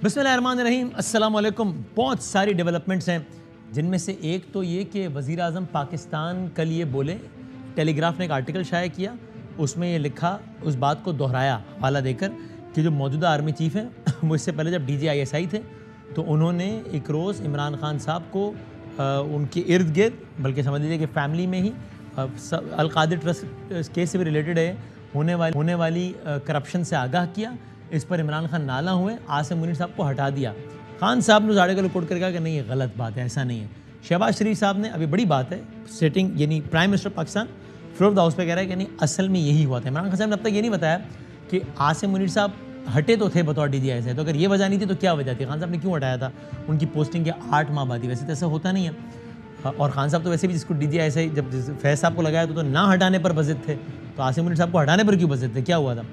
बिस्मिल्लाहिर्रहमानिर्रहीम, अस्सलाम वालेकुम। बहुत सारी डेवलपमेंट्स हैं, जिनमें से एक तो ये कि वज़ीर आज़म पाकिस्तान कल ये बोले, टेलीग्राफ ने एक आर्टिकल शाया किया, उसमें ये लिखा, उस बात को दोहराया हवाला देकर कि जो मौजूदा आर्मी चीफ़ हैं वो इससे पहले जब DGISI थे तो उन्होंने एक रोज़ इमरान खान साहब को उनके इर्द गिर्द, बल्कि समझ लीजिए कि फ़ैमिली में ही अल-कादिर ट्रस्ट केस से भी रिलेटेड है, होने वाली करप्शन से आगाह किया। इस पर इमरान खान नाला हुए, आसिम मुनीर साहब को हटा दिया। खान साहब ने उस आर्टिकल को कोट करके कहा कि नहीं, ये गलत बात है, ऐसा नहीं है। शहबाज शरीफ साहब ने, अभी बड़ी बात है, सेटिंग यानी prime minister Pakistan floor of the house पे कह रहा है कि नहीं, असल में यही हुआ था। इमरान खान साहब ने अब तक ये नहीं बताया कि आसिम मुनीर साहब हटे तो थे बतौर DGISI, तो अगर ये वजह नहीं थी तो क्या वजह थी, खान साहब ने क्यों हटाया था। उनकी पोस्टिंग के 8 माह बाद ही, वैसे तो ऐसा होता नहीं है। और खान साहब तो वैसे भी जिसको DGISI जब फैज़ साहब को लगाया तो ना हटाने पर बज़िद थे, तो आसिम मुनीर साहब को हटाने पर क्यों बज़िद थे, क्या हुआ था।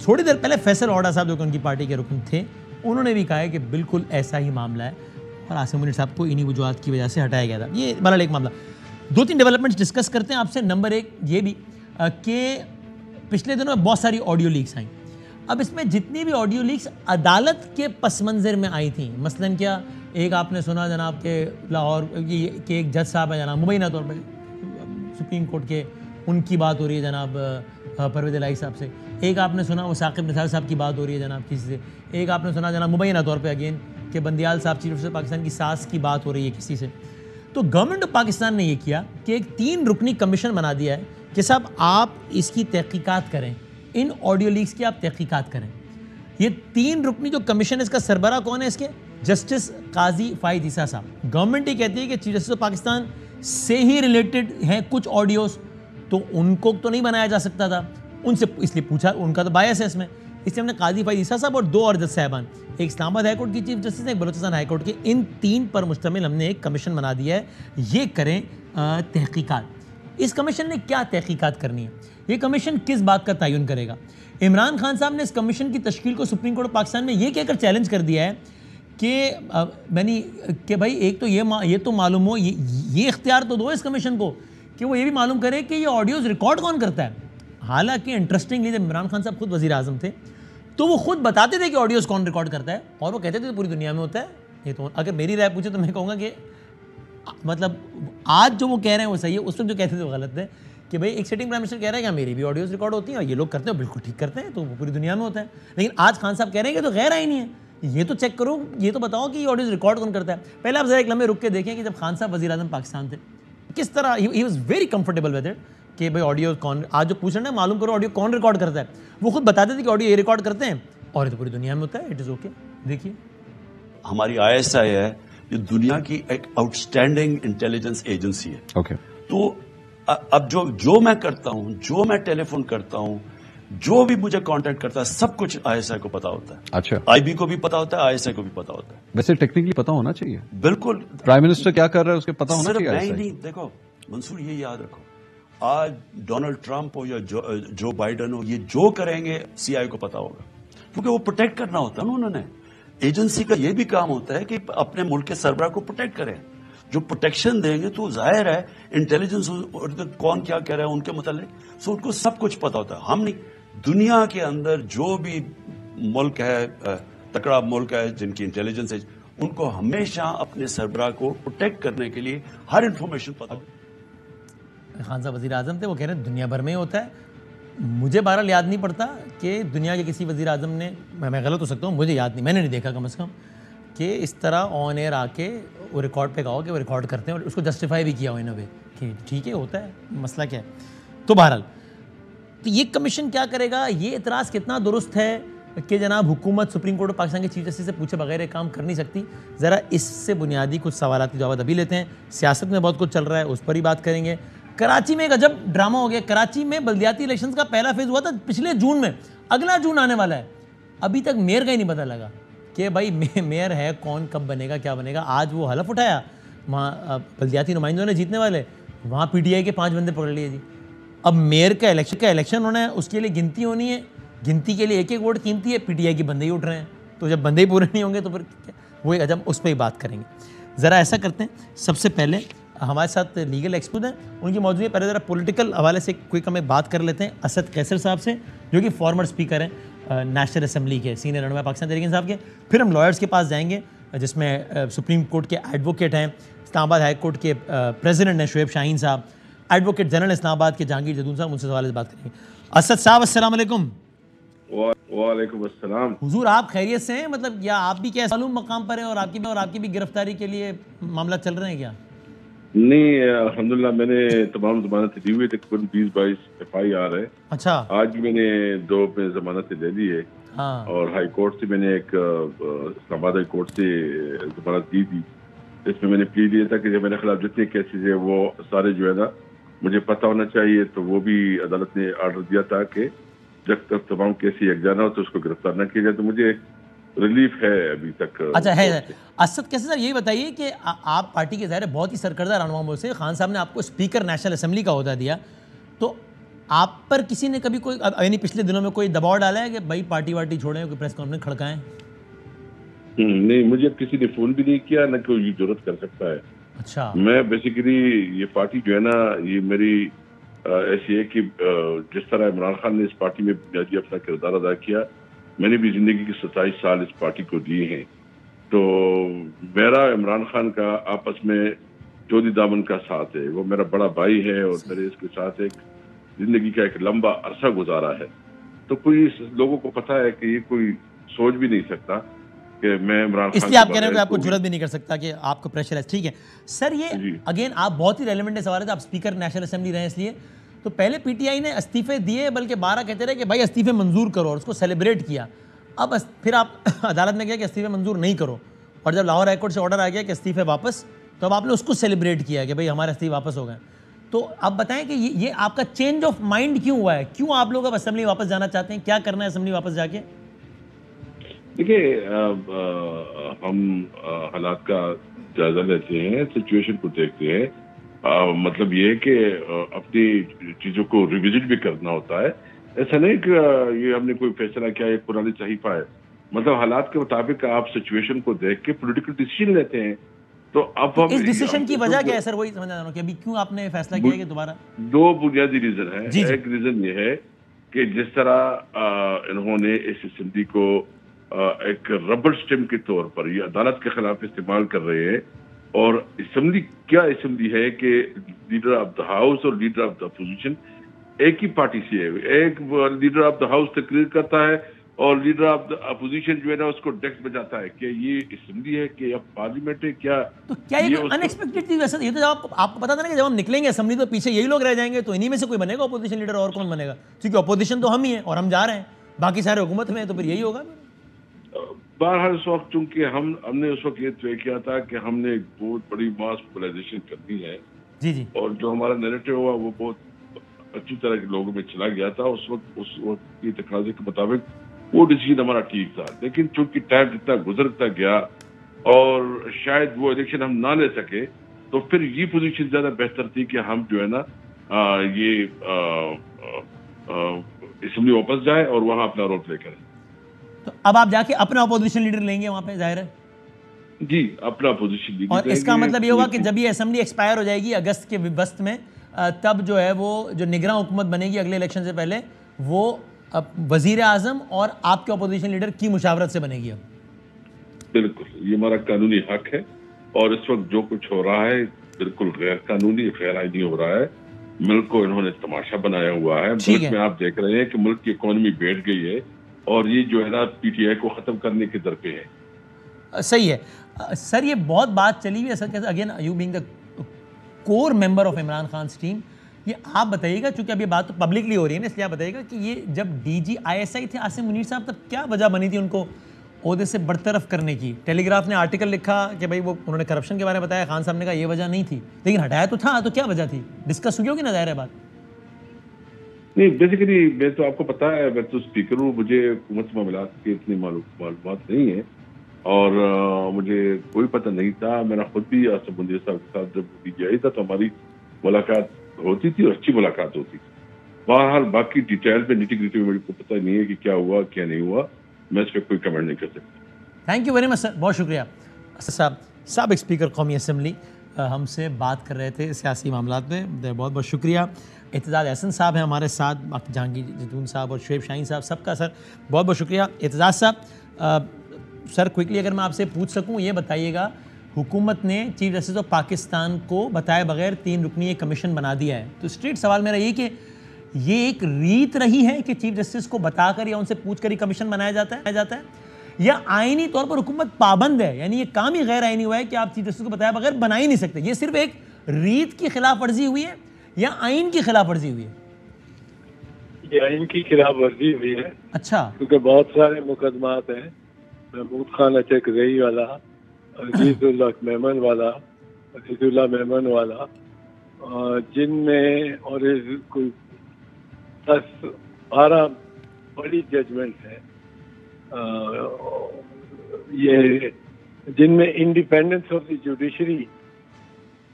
थोड़ी देर पहले फैसल औडा साहब जो कि उनकी पार्टी के रुकन थे, उन्होंने भी कहा है कि बिल्कुल ऐसा ही मामला है और आसिम मुनीर साहब को इन्हीं वजूहात की वजह से हटाया गया था। ये बहरहाल एक मामला। 2-3 डेवलपमेंट्स डिस्कस करते हैं आपसे। नंबर 1 ये भी कि पिछले दिनों में बहुत सारी ऑडियो लीक्स आई। अब इसमें जितनी भी ऑडियो लीक्स अदालत के पस मंज़र में आई थी, मसलन क्या, एक आपने सुना जनाब के लाहौर के एक जज साहब है जनाब, मुबैना तौर पर सुप्रीम कोर्ट के, उनकी बात हो रही है जनाब परवेज़ इलाही साहब से। एक आपने सुना वो साकिब निसार साहब की बात हो रही है जनाब किसी से। एक आपने सुना जनाब मुबैना तौर पे अगेन कि बंदियाल साहब चीफ मिनिस्टर पाकिस्तान की सास की बात हो रही है किसी से। तो गवर्नमेंट ऑफ पाकिस्तान ने ये किया कि एक 3 रुकनी कमीशन बना दिया है कि साहब आप इसकी तहकीकात करें, इन ऑडियो लीक्स की आप तहकीकात करें। ये 3 रुकनी जो कमीशन, इसका सरबरा कौन है, इसके जस्टिस काजी फाइद ईसा साहब। गवर्नमेंट ही कहती है कि चीफ जस्टिस ऑफ पाकिस्तान से ही रिलेटेड हैं कुछ ऑडियोज़, तो उनको तो नहीं बनाया जा सकता था, उनसे इसलिए पूछा, उनका तो बायस है इसमें, इसलिए हमने काजी फाइद ईसा साहब और 2 और जज साहबान, एक इस्लामाबाद हाई कोर्ट की चीफ जस्टिस, एक बलूचिस्तान हाई कोर्ट के, इन 3 पर मुश्तमिल हमने एक कमीशन बना दिया है, ये करें तहकीकात। इस कमीशन ने क्या तहकीकात करनी है, ये कमीशन किस बात का तयन करेगा। इमरान खान साहब ने इस कमीशन की तश्कील को सुप्रीम कोर्ट ऑफ पाकिस्तान में ये कहकर चैलेंज कर दिया है कि भाई एक तो ये तो मालूम हो, ये इख्तियार तो दो इस कमीशन को कि वो ये भी मालूम करे कि ये ऑडियोज़ रिकॉर्ड कौन करता है। हालांकि इंटरेस्टिंगली जब इमरान खान साहब खुद वज़ीर आज़म थे तो वो खुद बताते थे कि ऑडियोज़ कौन रिकॉर्ड करता है, और वो कहते थे पूरी दुनिया में होता है। ये तो अगर मेरी राय पूछे तो मैं कहूँगा कि मतलब आज जो वो कह रहे हैं वो सही है, उस वक्त जो कहते थे वो गलत है कि भाई एक सिटिंग प्राइम मिनिस्टर कह रहा है कि मेरी भी ऑडियोज़ रिकॉर्ड होती हैं और ये लोग करते हैं, बिल्कुल ठीक करते हैं, तो वो पूरी दुनिया में होता है। लेकिन आज खान साहब कह रहे हैं कि तो गैर आईनी है, ये तो चेक करो, ये तो बताओ कि ये ऑडियोज़ रिकॉर्ड कौन करता है। पहले आप ज़रा एक लम्बे रुक के देखें कि जब खान साहब वज़ीर आज़म पाकिस्तान थे किस तरह he was very comfortable with it कि भाई ऑडियो कौन, आज जो पूछ रहे हैं मालूम करो ऑडियो कौन रिकॉर्ड करता है, वो खुद बताते थे कि ऑडियो ये रिकॉर्ड करते हैं और ये तो पूरी दुनिया में होता है, इट इज़ ओके। देखिए हमारी ISI है, ये दुनिया की एक आउटस्टैंडिंग इंटेलिजेंस एजेंसी है। ओके। तो अब जो मैं करता हूँ, जो मैं टेलीफोन करता हूँ, जो भी मुझे कांटेक्ट करता है, सब कुछ ISI को पता होता है। अच्छा। IB को भी पता होता है, ISI को भी पता होता है। वैसे टेक्निकली पता होना चाहिए, बिल्कुल। प्राइम मिनिस्टर क्या कर रहा है उसके पता होना सिर्फ चाहिए। नहीं, देखो मंसूर, ये याद रखो, आज डोनाल्ड ट्रंप हो या जो बाइडन हो, ये जो करेंगे CIA को पता होगा, क्योंकि वो प्रोटेक्ट करना होता है ना उन्होंने। एजेंसी का ये भी काम होता है कि अपने मुल्क के सरबराह को प्रोटेक्ट करें। जो प्रोटेक्शन देंगे तो जाहिर है इंटेलिजेंस कौन क्या कह रहा है उनके मुतालिक, सो उनको सब कुछ पता होता है। हम नहीं, दुनिया के अंदर जो भी मुल्क है, तकड़ा मुल्क है जिनकी इंटेलिजेंस है, उनको हमेशा अपने सरबराह को प्रोटेक्ट करने के लिए हर इंफॉर्मेशन पता होती है। खान साहब वज़ीर आज़म थे, वो कह रहे हैं दुनिया भर में ही होता है। मुझे बहरहाल याद नहीं पड़ता कि दुनिया के किसी वज़ीर आज़म ने, मैं गलत हो सकता हूँ, मुझे याद नहीं, मैंने नहीं देखा कम से कम, कि इस तरह ऑन एयर आके वो रिकॉर्ड पे कहो कि वो रिकॉर्ड करते हैं और उसको जस्टिफाई भी किया हो इन अ वे कि ठीक है होता है, मसला क्या है। तो बहरहाल तो ये कमीशन क्या करेगा, ये एतराज़ कितना दुरुस्त है कि जनाब हुकूमत सुप्रीम कोर्ट ऑफ पाकिस्तान के चीफ जस्टिस से पूछे बगैर काम कर नहीं सकती। ज़रा इससे बुनियादी कुछ सवालाती जवाब अभी लेते हैं। सियासत में बहुत कुछ चल रहा है, उस पर ही बात करेंगे। कराची में एक अजब ड्रामा हो गया। कराची में बल्दियाती इलेक्शंस का पहला फेज़ हुआ था पिछले जून में, अगला जून आने वाला है, अभी तक मेयर का ही नहीं पता लगा कि भाई मेयर है कौन, कब बनेगा, क्या बनेगा। आज वो हलफ उठाया वहाँ बल्दियाती नुमाइंदों ने जीतने वाले, वहाँ PTI के 5 बंदे पकड़ लिए जी। अब मेयर का इलेक्शन होना है, उसके लिए गिनती होनी है, गिनती के लिए एक वोट कीमती है, PTI के बंदे ही उठ रहे हैं, तो जब बंदे ही पूरे नहीं होंगे तो फिर वो एक अजब, उस पर ही बात करेंगे। ज़रा ऐसा करते हैं, सबसे पहले हमारे साथ लीगल एक्सपर्ट हैं, उनकी मौजूद है। पहले ज़रा पॉलिटिकल हवाले से क्विक हमें बात कर लेते हैं असद कैसर साहब से, जो कि फॉर्मर स्पीकर हैं नेशनल असेंबली के सीनियर रहनुमा पाकिस्तान तहरीक इंसाफ के। फिर हम लॉयर्स के पास जाएंगे जिसमें सुप्रीम कोर्ट के एडवोकेट हैं, इस्लामाबाद हाई कोर्ट के प्रेसिडेंट हैं शुएब शाहीन साहब, एडवोकेट जनरल इस्लामाबाद के जहांगीर जदून साहब, उनसे सवाल बात करेंगे। असद साहब अस्सलाम वालेकुम। वालेकुम अस्सलाम। हुजूर आप खैरियत से हैं? मतलब या आप भी क्या मालूम मकाम पर हैं और आपकी भी गिरफ्तारी के लिए मामला चल रहे हैं क्या? नहीं, अल्हम्दुलिल्लाह मैंने तमाम जमानत ली हुई, तकरीबन 20-22 FIR है। अच्छा। आज भी मैंने 2 पे जमानत ले ली है। हाँ। और हाई कोर्ट से मैंने एक इस्लामाबाद हाई कोर्ट से जमानत दी थी। इसमें मैंने प्ली दिया था कि जो मेरे खिलाफ जितने केसेस है वो सारे जो है ना मुझे पता होना चाहिए, तो वो भी अदालत ने ऑर्डर दिया था कि जब तक तमाम केस यकजा ना हो तो उसको गिरफ्तार न किया जाए। तो मुझे रिलीफ है अभी तक। अच्छा है। असद कैसे सर, यही बताइए कि आप पार्टी के ज़ाहिर बहुत ही सरकर्दा रहनुमाओं से खान साहब ने आपको स्पीकर नेशनल असेंबली का ओहदा दिया, तो आप पर किसी ने कभी कोई यानी पिछले दिनों में कोई दबाव डाला है कि भाई पार्टी वार्टी छोड़ें, कोई प्रेस कॉन्फ्रेंस खड़काएं? नहीं, मुझे किसी ने फोन भी नहीं किया, न कोई जरूरत कर सकता है। अच्छा। मैं बेसिकली ये पार्टी जो है ना ये मेरी ऐसी है कि जिस तरह इमरान खान ने इस पार्टी में बुनियादी अपना किरदार अदा किया, मैंने भी जिंदगी के 27 साल इस पार्टी को दिए हैं। तो मेरा इमरान खान का आपस में चौधरी दामन का साथ है, वो मेरा बड़ा भाई है और मेरे इसके साथ एक जिंदगी का एक लंबा अरसा गुजारा है। तो कोई लोगों को पता है कि ये कोई सोच भी नहीं सकता कि मैं इमरान खान, इसलिए आप कह रहे हो कि आपको जुर्रत भी नहीं कर सकता कि आपको प्रेशर है। ठीक है सर, ये अगेन आप बहुत ही रेलेवेंट सवाल है, आप स्पीकर नेशनल असेंबली रहे इसलिए। तो पहले पीटीआई ने इस्तीफे दिए, बल्कि 12 कहते रहे कि भाई इस्तीफे मंजूर करो और उसको सेलिब्रेट किया। अब फिर आप अदालत में गया कि इस्तीफे मंजूर नहीं करो, और जब लाहौर हाईकोर्ट से ऑर्डर आ गया कि इस्तीफे वापस, तो अब आपने उसको सेलिब्रेट किया कि भाई हमारे इस्तीफे वापस हो गए। तो अब बताएं कि ये आपका चेंज ऑफ माइंड क्यों हुआ है? क्यों आप लोग अब असेंबली वापस जाना चाहते हैं? क्या करना है असेंबली वापस जाके? देखिए, हम हालात का जायजा लेते हैं, सिचुएशन को देखते हैं। मतलब ये है कि अपनी चीजों को रिविजिट भी करना होता है। ऐसा नहीं कि ये हमने कोई फैसला किया, एक पुरानी सहीफा है। मतलब हालात के मुताबिक आप सिचुएशन को देख के पॉलिटिकल डिसीजन लेते हैं। तो अब हम इस डिसीजन की वजह क्या है सर? वही समझना चाह रहा हूं कि अभी क्यों आपने फैसला किया कि दोबारा? 2 बुनियादी रीजन है। एक रीजन ये है कि जिस तरह इन्होंने इस असेंबली को एक रबर स्टेम के तौर पर ये अदालत के खिलाफ इस्तेमाल कर रहे हैं। और असेंबली क्या असेंबली है कि लीडर ऑफ द हाउस और लीडर ऑफ द अपोजिशन एक ही पार्टी से है। एक लीडर ऑफ द हाउस तकरीर करता है और लीडर ऑफ द अपोजिशन जो है ना उसको डेस्क बजाता है कि ये असेंबली है कि अब पार्लियामेंट है क्या। तो क्या ये अनएक्सपेक्टेड चीज? वैसे ये तो जब आपको पता था ना कि जब हम निकलेंगे असेंबली तो पीछे यही लोग रह जाएंगे, तो इन्हीं में से कोई बनेगा अपोजिशन लीडर, और कौन बनेगा? क्योंकि अपोजिशन तो हम ही हैं और हम जा रहे हैं, बाकी सारे हुकूमत में है, तो फिर यही होगा। बहरहाल उस वक्त चूंकि हमने उस वक्त ये तय किया था कि हमने एक बहुत बड़ी मास मोबिलाइजेशन करनी है। जी। और जो हमारा नैरेटिव हुआ वो बहुत अच्छी तरह के लोगों में चला गया था। उस वक्त की तकाजे के मुताबिक वो डिसीजन हमारा ठीक था। लेकिन चूंकि टाइम जितना गुजरता गया और शायद वो इलेक्शन हम ना ले सके, तो फिर ये पोजीशन ज्यादा बेहतर थी कि हम जो है ना ये असेंबली वापस जाए और वहां अपना रोल प्ले करें। तो अब आप जाके अपना अपोजिशन लीडर लेंगे वहां पे, जाहिर है? जी, अपना अपोजिशन लीडर। और इसका मतलब ये होगा कि जब ये असेंबली एक्सपायर हो जाएगी अगस्त के वस्त में, तब जो है वो जो निगरान हुकूमत बनेगी अगले इलेक्शन से पहले, वो वजीर आजम और आपके अपोजिशन लीडर की मुशावरत से बनेगी। अब बिल्कुल ये हमारा कानूनी हक है। और इस वक्त जो कुछ हो रहा है बिल्कुल गैर कानूनी, गैर आईनी हो रहा है। मुल्क को इन्होंने तमाशा बनाया हुआ है। मुल्क में आप देख रहे हैं कि मुल्क की इकोनॉमी बैठ गई है और ये जो है ना पीटीआई को खत्म करने के दर पे है। सही है सर, ये बहुत बात चली हुई है sir. Again you being the core member of Imran Khan team, ये आप बताइएगा, चूंकि अब ये बात तो पब्लिकली हो रही है ना, इसलिए आप बताइएगा कि ये जब डीजी ISI थे आसिम मुनीर साहब, तब क्या वजह बनी थी उनको ओहदे से बरतरफ करने की? टेलीग्राफ ने आर्टिकल लिखा कि भाई वो उन्होंने करप्शन के बारे में बताया, खान साहब ने कहा ये वजह नहीं थी, लेकिन हटाया तो था। तो क्या वजह थी? डिस्कस हुई होगी ना, जाहिर है बात। नहीं, बेसिकली मैं तो आपको पता है, मैं तो स्पीकर हूँ, मुझे हुकूमत मामलात की इतनी मालूमात नहीं है और मुझे कोई पता नहीं था। मेरा खुद भी आसिम मुनीर साहब के साथ जब डीजी आई था तो हमारी मुलाकात होती थी और अच्छी मुलाकात होती थी। बहरहाल बाकी डिटेल में निटी-ग्रिटी में मेरे को पता नहीं है कि क्या हुआ क्या नहीं हुआ, मैं इस पर कोई कमेंट नहीं कर सकता। Thank you very much sir, बहुत शुक्रिया। साहब साबिक स्पीकर कौमी असेंबली हमसे बात कर रहे थे सियासी मामलात में। बहुत बहुत शुक्रिया। एतजाज़ एहसन साहब हैं हमारे साथ, बाकी जहांगीर जैतून साहब और शुएब शाहीन साहब, सबका सर बहुत बहुत शुक्रिया। एतजाज़ साहब, सर क्विकली अगर मैं आपसे पूछ सकूं, ये बताइएगा, हुकूमत ने चीफ जस्टिस ऑफ पाकिस्तान को बताए बगैर 3 रुकनी कमीशन बना दिया है, तो स्ट्रेट सवाल मेरा ये कि ये एक रीत रही है कि चीफ जस्टिस को बताकर या उनसे पूछकर ही कमीशन बनाया जाता है या आईनी तौर पर हुकूमत पाबंद है, यानी ये काम ही गैर आईनी हुआ है कि आप चीफ जस्टिस को बताया बगैर बना ही नहीं सकते? ये सिर्फ एक रीत की खिलाफ वर्जी हुई है या आइन की खिलाफ वर्जी हुई है? ये आइन की खिलाफ वर्जी हुई है। अच्छा, क्योंकि बहुत सारे मुकदमात हैं, महमूद खान अचक रई वाला, अजीजुल्लाह मेमन वाला, जिनमें और कोई 10-12 बड़ी जजमेंट है, ये जिनमें इंडिपेंडेंस ऑफ द जुडिशरी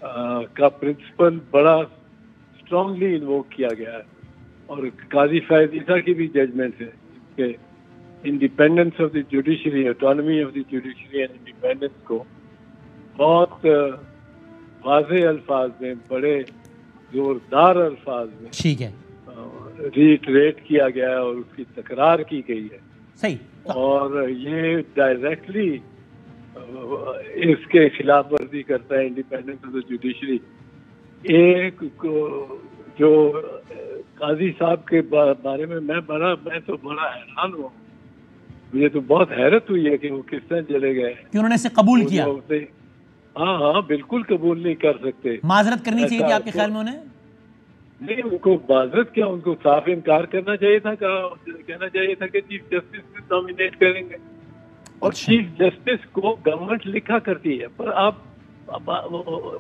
का प्रिंसिपल बड़ा स्ट्रांगली इन्वोक किया गया है। और काजी फैज ईसा की भी जजमेंट है कि independence of the judiciary, autonomy of the judiciary and independence को बहुत वाज़ेह अल्फाज में, बड़े जोरदार अल्फाज में ठीक है, रीटरेट किया गया है और उसकी तकरार की गई है। सही। और ये डायरेक्टली इसके खिलाफ वर्जी करता है इंडिपेंडेंस ऑफ द जुडिशरी। एक जो काजी साहब के बारे में मैं तो बड़ा हैरान हुआ, मुझे तो बहुत हैरत हुई है कि वो किस तरह चले गए कि उन्होंने इसे कबूल किया। हाँ, बिल्कुल कबूल नहीं कर सकते। माजरत करनी चाहिए थी आपके ख्याल में उन्हें? नहीं, उनको माजरत क्या, उनको साफ इनकार करना चाहिए था, कहना चाहिए था कि चीफ जस्टिस नॉमिनेट करेंगे। और चीफ जस्टिस को गवर्नमेंट लिखा करती है, पर आप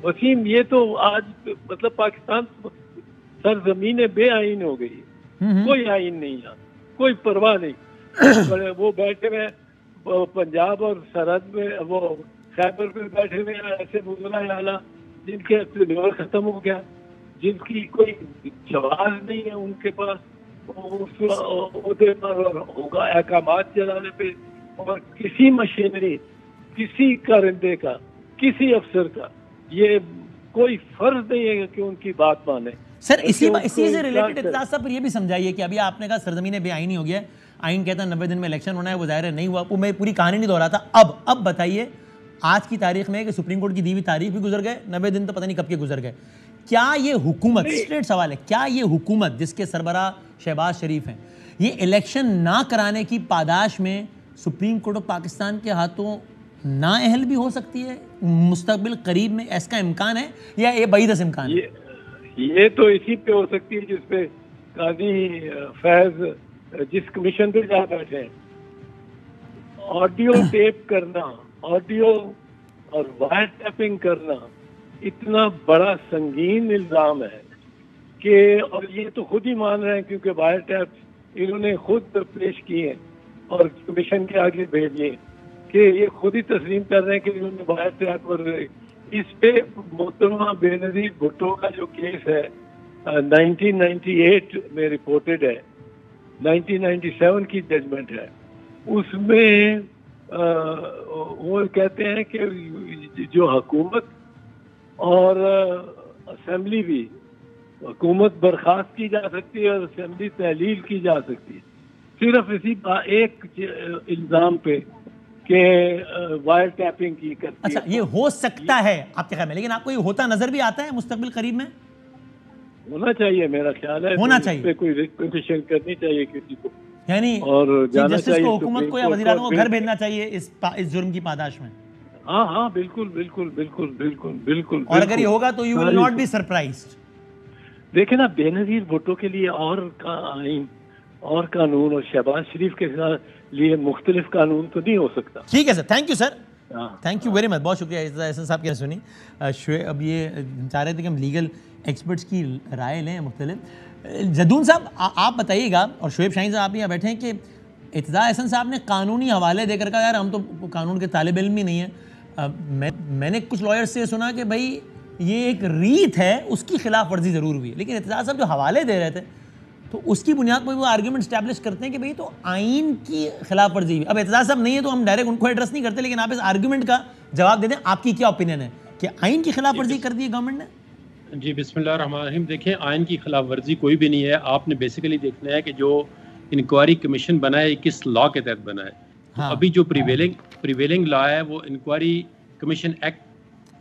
वसीम, ये तो आज मतलब पाकिस्तान सरजमीन बेआईन हो गई है। कोई आइन नहीं है, कोई परवाह नहीं। वो बैठे हुए पंजाब और सरहद में, वो खैबर में बैठे हुए ऐसे मुजरा आला जिनके लिवर खत्म हो गया, जिनकी कोई जवाब नहीं है उनके पास उस पर होगा अहकामात चलाने पे। और किसी मशीनरी, किसी कारिंदे का, किसी अफसर का ये कोई फर्ज नहीं है कि उनकी बात माने। सर इसी से रिलेटेड इत्तलात साहब ये भी समझाइए कि अभी आपने कहा सरजमीन बेआईनी हो गया है, आइन कहता है 90 दिन में इलेक्शन होना है, वो ज़ाहिर नहीं हुआ। वो मैं पूरी कहानी नहीं दोहराता। अब बताइए, आज की तारीख में कि सुप्रीम कोर्ट की दी हुई तारीख भी गुजर गए, 90 दिन तो पता नहीं कब के गुजर गए। क्या ये हुकूमत, स्ट्रेट सवाल है, क्या ये हुकूमत जिसके सरबराह शहबाज शरीफ हैं, ये इलेक्शन ना कराने की पादाश में सुप्रीम कोर्ट ऑफ पाकिस्तान के हाथों नाअहल भी हो सकती है मुस्तकबिल करीब में? इसका इम्कान है या ये बईदस इम्कान है? ये तो इसी पे हो सकती है जिसपे काजी फैज जिस कमीशन पे जा बैठे हैं। ऑडियो टेप करना, ऑडियो और वायर टैपिंग करना इतना बड़ा संगीन इल्जाम है कि, और ये तो खुद ही मान रहे हैं क्योंकि वायर टैप इन्होंने खुद पेश किए और कमीशन के आगे भेजिए कि ये खुद ही तस्लीम कर रहे हैं कि इन्होंने वायर टैप। और इस पे मोहतरमा बेनजीर भुट्टो का जो केस है 1998 में रिपोर्टेड है, 1997 की जजमेंट है, उसमें वो कहते हैं कि जो हुकूमत और असेंबली भी, हुकूमत बर्खास्त की जा सकती है और असेंबली तहलील की जा सकती है सिर्फ इसी एक इल्जाम पे के वायर टैपिंग की करती अच्छा, है। ये हो सकता है आपके ख्याल में, लेकिन आपको ये होता नजर भी आता है मुस्तकबिल करीब में? होना चाहिए, मेरा ख्याल है होना चाहिए, पे कोई रिकमेंडेशन करनी चाहिए किसी को, यानी और जाना चाहिए को, हुकूमत को या वज़ीर-ए-आज़म को घर भेजना चाहिए इस जुर्म की पादाश में। हाँ, बिल्कुल। और अगर ये होगा तो you will not be surprised. देखे ना, बेनजीर भुट्टो के लिए और आइन और कानून और शहबाज शरीफ के लिए मुख्तलिफ कानून तो नहीं हो सकता। ठीक है sir, thank you sir, thank you very much, बहुत शुक्रिया एहसन साहब की सुनी। अब ये चाह रहे थे कि हम लीगल एक्सपर्ट्स की राय लें मुख्तलिफ। जदून साहब आप बताइएगा, और शुएब शाहीन साहब आप यहाँ बैठे हैं, कि इत्तेज़ा एहसन साहब ने कानूनी हवाले देकर कहा यार हम तो कानून के तालिब इल्म ही नहीं है। मैंने कुछ लॉयर्स से सुना कि भाई ये एक रीत है, उसकी खिलाफ वर्जी ज़रूर हुई है, लेकिन इत्तेज़ा साहब जो हवाले दे रहे थे तो उसकी बुनियाद पर वो आर्ग्यूमेंट स्टैब्लिश करते हैं कि भाई तो आइन की खिलाफ वर्जी हुई। अब इत्तेज़ा साहब नहीं है तो हम डायरेक्ट उनको एड्रेस नहीं करते, लेकिन आप इस आर्ग्यूमेंट का जवाब दे दें, आपकी क्या ओपिनियन है कि आइन की खिलाफ वर्जी कर दी है गवर्नमेंट ने? जी बिस्मिल्लाहिर्रहमानिर्रहीम। देखें, आइन की खिलाफ वर्जी कोई भी नहीं है। आपने बेसिकली देखना है कि जो इंक्वायरी कमीशन बना है किस लॉ के तहत बना है। हाँ। तो अभी जो प्रिवेलिंग लॉ है वो इंक्वायरी कमीशन एक्ट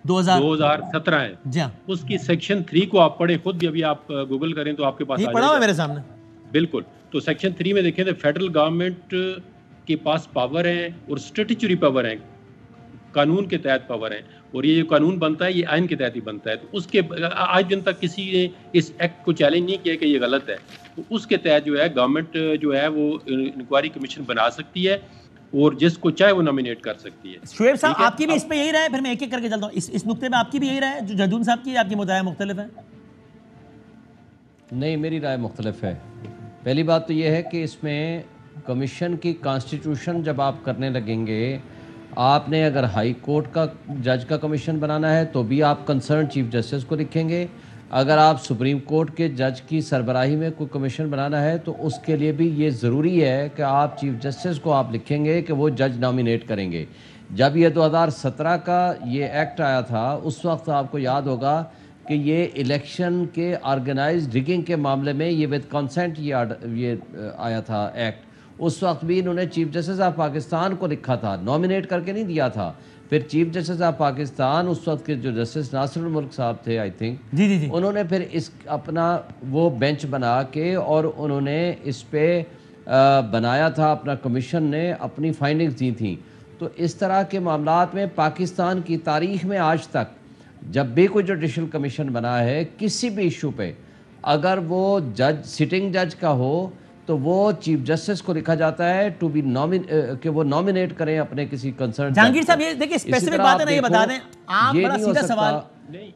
2017 है। जी हाँ, उसकी सेक्शन 3 को आप पढ़ें खुद भी, अभी आप गूगल करें तो आपके पास ये आ पढ़ा हुआ है जाएगा। मेरे सामने। बिल्कुल। तो सेक्शन 3 में देखें तो फेडरल गवर्नमेंट के पास पावर है और स्टैट्यूटरी पावर है, कानून के तहत पावर है, और ये जो कानून बनता है ये आइन के तहत ही बनता है। तो उसके आज दिन तक किसी ने इस एक्ट को चैलेंज नहीं किया कि ये गलत है। तो उसके तहत जो है गवर्नमेंट जो है वो इंक्वायरी कमीशन बना सकती है और जिसको चाहे वो नॉमिनेट कर सकती है। शुएब साहब, ठीक है? आपकी भी इस पे यही राय? फिर मैं एक एक करके चलता हूँ। इस नुक्ते पे आपकी भी यही राय है जो जदून साहब की? आपकी मुद्दा मुख्तलिफ है? नहीं, मेरी राय मुख्तलिफ है। पहली बात तो यह है कि इसमें कमीशन की कॉन्स्टिट्यूशन जब आप करने लगेंगे, आपने अगर हाई कोर्ट का जज का कमीशन बनाना है तो भी आप कंसर्न चीफ जस्टिस को लिखेंगे। अगर आप सुप्रीम कोर्ट के जज की सरबराही में कोई कमीशन बनाना है तो उसके लिए भी ये ज़रूरी है कि आप चीफ जस्टिस को आप लिखेंगे कि वो जज नॉमिनेट करेंगे। जब ये 2017 का ये एक्ट आया था उस वक्त आपको याद होगा कि ये इलेक्शन के ऑर्गेनाइज रिगिंग के मामले में ये विद कंसेंट ये आया था एक्ट। उस वक्त भी इन्होंने चीफ जस्टिस ऑफ पाकिस्तान को लिखा था, नॉमिनेट करके नहीं दिया था। फिर चीफ जस्टिस ऑफ पाकिस्तान उस वक्त के जो जस्टिस नासिरुल मुल्क साहब थे, आई थिंक, जी, उन्होंने फिर इस अपना वो बेंच बना के और उन्होंने इस पे बनाया था, अपना कमीशन ने अपनी फाइंडिंग्स दी थी। तो इस तरह के मामलात में पाकिस्तान की तारीख में आज तक जब भी कोई जुडिशल कमीशन बना है किसी भी इशू पे, अगर वो जज सिटिंग जज का हो तो वो चीफ जस्टिस को लिखा जाता है टू बी कि वो नॉमिनेट करें अपने किसी कंसर्न। जहांगीर साहब, ये देखिए स्पेसिफिक बात है ना, ये बता दें आप, बड़ा सीधा सवाल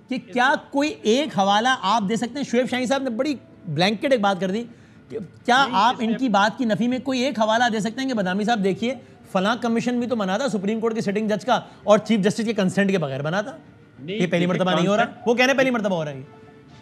कि क्या कोई एक हवाला आप दे सकते हैं? शुएब शाहीन साहब ने बड़ी ब्लैंकेट एक बात कर दी कि क्या आप इनकी बात की नफी में कोई एक हवाला दे सकते हैं कि बदामी साहब देखिए फलां कमीशन भी तो बना था सुप्रीम कोर्ट के सिटिंग जज का और चीफ जस्टिस के कंसेंट के बगैर बना था, ये पहली मर्तबा नहीं हो रहा? वो कह रहे पहली मर्तबा हो रहा है।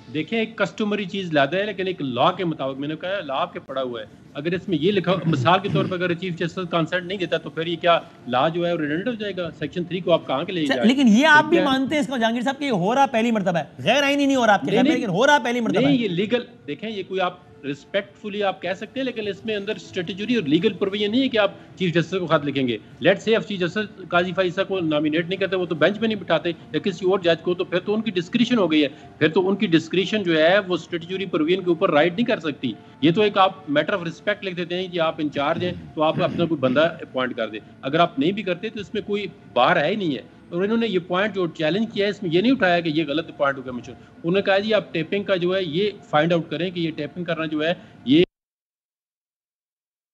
देखिए, एक कस्टमरी चीज लादा है लेकिन एक लॉ के मुताबिक, मैंने कहा लॉ के पढ़ा हुआ है। अगर इसमें ये लिखा, मिसाल के तौर पर अगर चीफ जस्टिस कंसर्ट नहीं देता तो फिर ये क्या लॉ जो है वो रिडंडेंट हो जाएगा? सेक्शन 3 को आप कहाँ के ले जाएंगे? लेकिन ये आप भी मानते हैं इसको जहांगीर साहब कि ये हो रहा पहली मर्तबा है, गैर आईनी नहीं हो रहा आपके ख्याल में, लेकिन हो रहा पहली मर्तबा नहीं, है? ये लीगल, देखें ये कोई आप रिस्पेक्टफुली आप कह सकते हैं, लेकिन इसमें अंदर स्ट्रेटेजी और लीगल प्रोविजन नहीं है कि आप चीफ जस्टिस को खत लिखेंगे। लेट्स से चीफ जस्टिस काजी फाइसा को नॉमिनेट नहीं करते, वो तो बेंच में नहीं बिठाते या किसी और जज को, तो फिर तो उनकी डिस्क्रिशन हो गई है। फिर तो उनकी डिस्क्रिशन जो है वो स्ट्रेटेजी प्रोविजन के ऊपर राइट नहीं कर सकती। ये तो एक आप मैटर ऑफ रिस्पेक्ट लिख देते हैं कि आप इंचार्ज हैं तो आप अपना कोई बंदा अपॉइंट कर दे। अगर आप नहीं भी करते तो इसमें कोई बार है ही नहीं है। और इन्होंने ये पॉइंट जो चैलेंज किया है इसमें ये नहीं उठाया कि ये गलत पॉइंट हो गया कमीशन। उन्होंने कहा जी आप टेपिंग का जो है ये फाइंड आउट करें कि ये टेपिंग करना जो है ये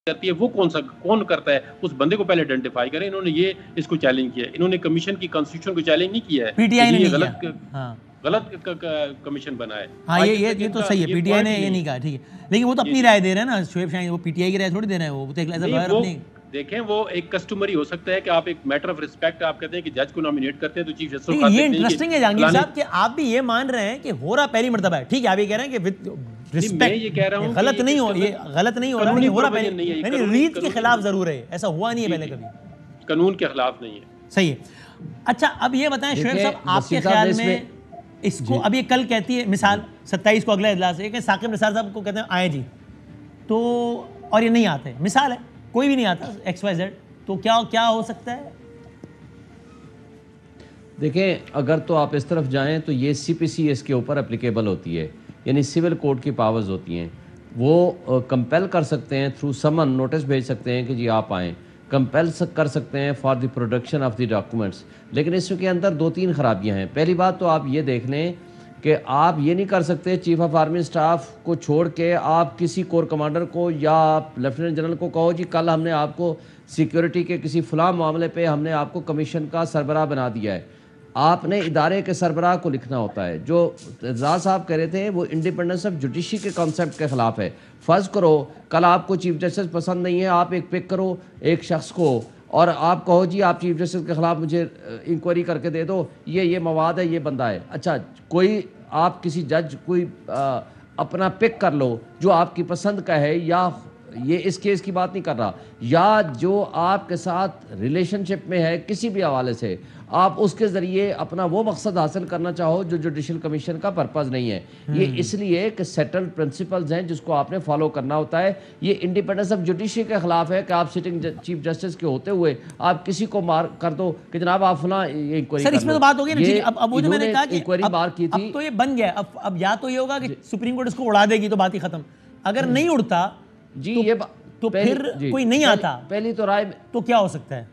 करती है वो कौन करता है, उस बंदे को पहले आइडेंटिफाई करें। इन्होंने ये इसको चैलेंज किया। इन्होंने कमीशन की कॉन्स्टिट्यूशन को चैलेंज नहीं किया है। पीटीआई ने नहीं गलत किया। हाँ। गलत कमीशन बना है। हाँ, ये तो सही है, पीटीआई ने ये नहीं कहा, ठीक है। लेकिन वो तो अपनी राय दे रहे हैं ना शुएब शाहीन, वो पीटीआई की राय थोड़ी दे रहे हैं, वो तो एक अपनी। देखें, वो एक कस्टमरी हो सकता है कि आप एक मैटर ऑफ रिस्पेक्ट आप कहते हैं कि जज को नॉमिनेट करते हैं तो चीफ जस्टिस को। ये इंटरेस्टिंग है जहांगीर साहब कि आप भी ये मान रहे हैं कि हो रहा पहली मर्तबा है, ठीक है, आप ये कह रहे हैं कि विद रिस्पेक्ट, ये कह रहा हूं गलत नहीं हो, ये गलत नहीं हो रहा, लेकिन हो रहा पहले, यानी रीत के खिलाफ जरूर है, ऐसा हुआ नहीं है पहले कभी, कानून के खिलाफ नहीं है। सही है। अच्छा, अब ये बताएं शुएब साहब, आपके ख्याल में इसको अब ये कल कहती है मिसाल 27 को अगला इजलास है कि साकिब निसार साहब को कहते हैं आए जी, तो और ये नहीं आते, मिसाल है कोई भी नहीं आता XYZ, तो क्या हो सकता है? देखें, अगर तो आप इस तरफ जाएं तो ये CPCS के ऊपर एप्लीकेबल होती है, यानी सिविल कोर्ट की पावर्स होती हैं। वो कंपेल कर सकते हैं, थ्रू समन नोटिस भेज सकते हैं कि जी आप आएँ, कंपेल कर सकते हैं for the production of the documents. लेकिन इसके अंदर 2-3 खराबियाँ हैं। पहली बात तो आप ये देख लें कि आप ये नहीं कर सकते चीफ ऑफ आर्मी स्टाफ को छोड़ के आप किसी कोर कमांडर को या लेफ्टिनेंट जनरल को कहो जी कल हमने आपको सिक्योरिटी के किसी फलां मामले पे हमने आपको कमीशन का सरबराह बना दिया है। आपने इदारे के सरबराह को लिखना होता है। जो रज़ा साहब कह रहे थे वो इंडिपेंडेंस ऑफ जुडिशरी के कॉन्सेप्ट के ख़िलाफ़ है। फ़र्ज़ करो कल आपको चीफ जस्टिस पसंद नहीं है, आप एक पिक करो एक शख्स को और आप कहो जी आप चीफ जस्टिस के ख़िलाफ़ मुझे इंक्वायरी करके दे दो, ये मवाद है, ये बंदा है। अच्छा, कोई आप किसी जज कोई अपना पिक कर लो जो आपकी पसंद का है या ये इस केस की बात नहीं कर रहा, या जो आपके साथ रिलेशनशिप में है किसी भी हवाले से, आप उसके ज़रिए अपना वो मकसद हासिल करना चाहो जो जुडिशल कमीशन का पर्पज़ नहीं है। ये इसलिए कि सेटल्ड प्रिंसिपल्स हैं जिसको आपने फॉलो करना होता है। ये इंडिपेंडेंस ऑफ जुडिशरी के खिलाफ है कि आप सिटिंग चीफ जस्टिस के होते हुए आप किसी को मार कर दो कि जनाब आप फला इंक्वायरी। सर इसमें तो बात हो गई ना, ठीक है। अब वो जो मैंने कहा कि इंक्वायरी मार की थी, अब तो ये बन गया। अब या तो ये होगा कि सुप्रीम कोर्ट इसको उड़ा देगी तो बात ही खत्म, अगर नहीं उड़ता जी तो, ये तो फिर कोई नहीं आता, पहली तो राय तो क्या हो सकता है?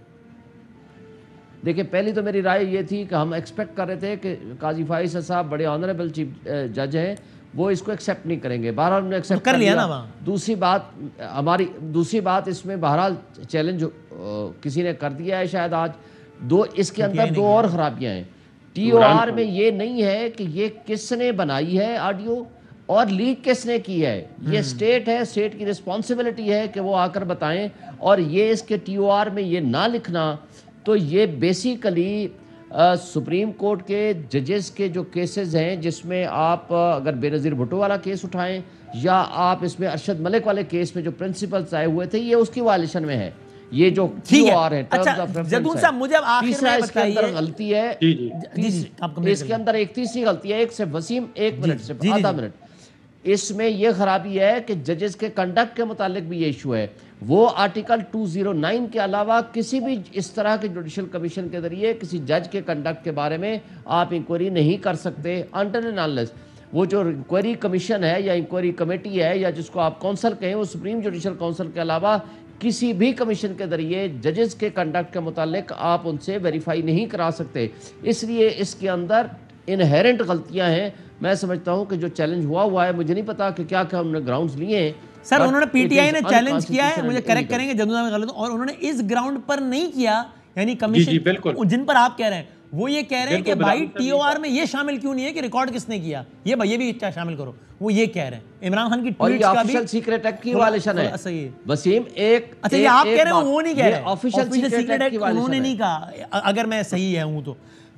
देखिए, पहली तो मेरी राय ये थी कि हम एक्सपेक्ट कर रहे थे कि काजी फाइज साहब बड़े ऑनरेबल चीफ जज हैं, वो इसको एक्सेप्ट नहीं करेंगे। बहरहाल उन्होंने एक्सेप्ट कर लिया ना। दूसरी बात इसमें बहरहाल चैलेंज किसी ने कर दिया है शायद आज दो, इसके अंदर दो और खराबियां हैं। TOR में ये नहीं है कि ये किसने बनाई है ऑडियो और लीक किसने की है। ये स्टेट है, स्टेट की रिस्पॉन्सिबिलिटी है कि वो आकर बताएं, और ये इसके TOR में ये ना लिखना, तो ये बेसिकली सुप्रीम कोर्ट के जजेस के जो केसेस हैं जिसमें आप अगर बेनज़ीर भुट्टो वाला केस उठाएं या आप इसमें अरशद मलिक वाले केस में जो प्रिंसिपल्स आए हुए थे, ये उसकी वायलेशन में है। ये जो TOR है, अच्छा जदून साहब मुझे अब आखिर में इसके अंदर गलती है, इसके अंदर एक तीसरी गलती है। एक से वसीम, एक मिनट से आधा मिनट, इसमें यह खराबी है कि जजेस के कंडक्ट के मुतालिक भी ये इशू है। वो आर्टिकल 209 के अलावा किसी भी इस तरह के जुडिशल कमीशन के जरिए किसी जज के कंडक्ट के बारे में आप इंक्वायरी नहीं कर सकते अनटिल एंड अनलेस वो जो इंक्वायरी कमीशन है या इंक्वायरी कमेटी है या जिसको आप काउंसिल कहें, वो सुप्रीम जुडिशल काउंसिल के अलावा किसी भी कमीशन के जरिए जजेस के कंडक्ट के मुतालिक आप उनसे वेरीफाई नहीं करा सकते। इसलिए इसके अंदर इनहेरेंट गलतियां हैं। मैं समझता हूं कि जो चैलेंज हुआ है, मुझे नहीं पता कि क्या क्या हमने ग्राउंड्स लिए हैं। सर उन्होंने PTI ने चैलेंज किया है, मुझे करेक्ट करेंगे जदूदा में गलत हूं, और उन्होंने इस ग्राउंड पर नहीं किया, यानी कमीशन जिन पर आप कह रहे हैं वो ये कह रहे हैं कि भाई TOR में ये शामिल क्यों नहीं है कि रिकॉर्ड किसने किया, ये भाई ये भी क्या शामिल करो, वो ये कह रहे हैं। इमरान खान की ट्वीट्स का भी ऑफिशियल सीक्रेट एक्ट की वायलेशन है। सही है वसीम एक, अच्छा ये आप कह रहे हो, वो नहीं कह रहे ऑफिशियल सीक्रेट एक्ट उन्होंने नहीं कहा, अगर मैं सही है हूं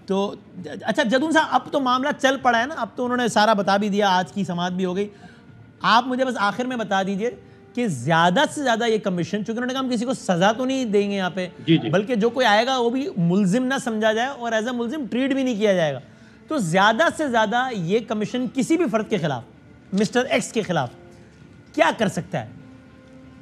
तो अच्छा जदून साहब अब तो मामला चल पड़ा है ना, अब तो उन्होंने सारा बता भी दिया, आज की समाअत भी हो गई। आप मुझे बस आखिर में बता दीजिए कि ज्यादा से ज्यादा ये कमीशन, चूंकि उन्होंने कहा हम किसी को सजा तो नहीं देंगे यहाँ पे, बल्कि जो कोई आएगा वो भी मुल्जिम ना समझा जाए और एज ए मुल्जिम ट्रीट भी नहीं किया जाएगा, तो ज्यादा से ज्यादा ये कमीशन किसी भी फर्द के खिलाफ, मिस्टर एक्स के खिलाफ क्या कर सकता है?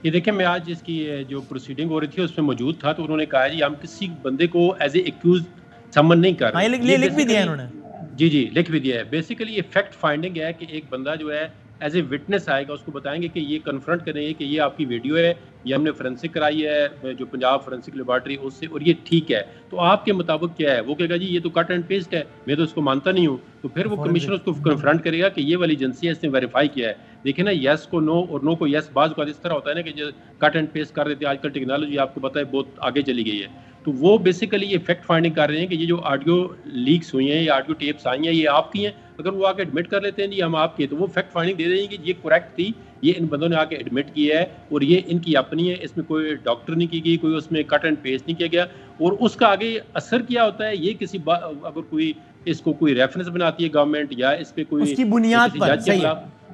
ये देखिए, मैं आज इसकी जो प्रोसीडिंग हो रही थी उसमें मौजूद था, तो उन्होंने कहा जी हम किसी बंदे को एज ए एक्यूज समन नहीं कर रहे। लिख भी दिया उन्होंने। जी लिख भी दिया है। बेसिकली ये फैक्ट फाइंडिंग है कि एक बंदा जो है एज ए विटनेस आएगा, उसको बताएंगे कि ये कन्फ्रंट करेंगे कि ये आपकी वीडियो है, ये हमने फोरेंसिक कराई है जो पंजाब फोरेंसिक लेबॉर्ट्री उससे, और ये ठीक है, तो आपके मुताबिक क्या है? वो कहेगा जी ये तो कट एंड पेस्ट है, मैं तो इसको मानता नहीं हूँ। तो फिर वो कमीशन उसको कन्फ्रंट करेगा कि ये वाली एजेंसी है, इसने वेरीफाई किया है। देखिए ना, यस को नो और नो को यस, बाज़ का इस तरह होता है ना कि जो कट एंड पेस्ट कर देते हैं। आजकल टेक्नोलॉजी आपको पता है बहुत आगे चली गई है, तो वो बेसिकली ये फैक्ट फाइंडिंग कर रहे हैं कि ये जो ऑडियो लीक्स हुई हैं या ऑडियो टेप्स आई हैं ये आपकी हैं। अगर वो आके एडमिट कर लेते हैं जी हम आपके, तो वो फैक्ट फाइंडिंग दे देंगे कि ये करेक्ट थी, ये इन बंदों ने आके एडमिट किया है और ये इनकी अपनी है, इसमें कोई डॉक्टर नहीं की गई, कोई उसमें कट एंड पेस्ट नहीं किया गया। और उसका आगे असर क्या होता है, ये किसी अगर कोई इसको कोई रेफरेंस बनाती है गवर्नमेंट या इस पे कोई उसकी बुनियाद पर, सही है।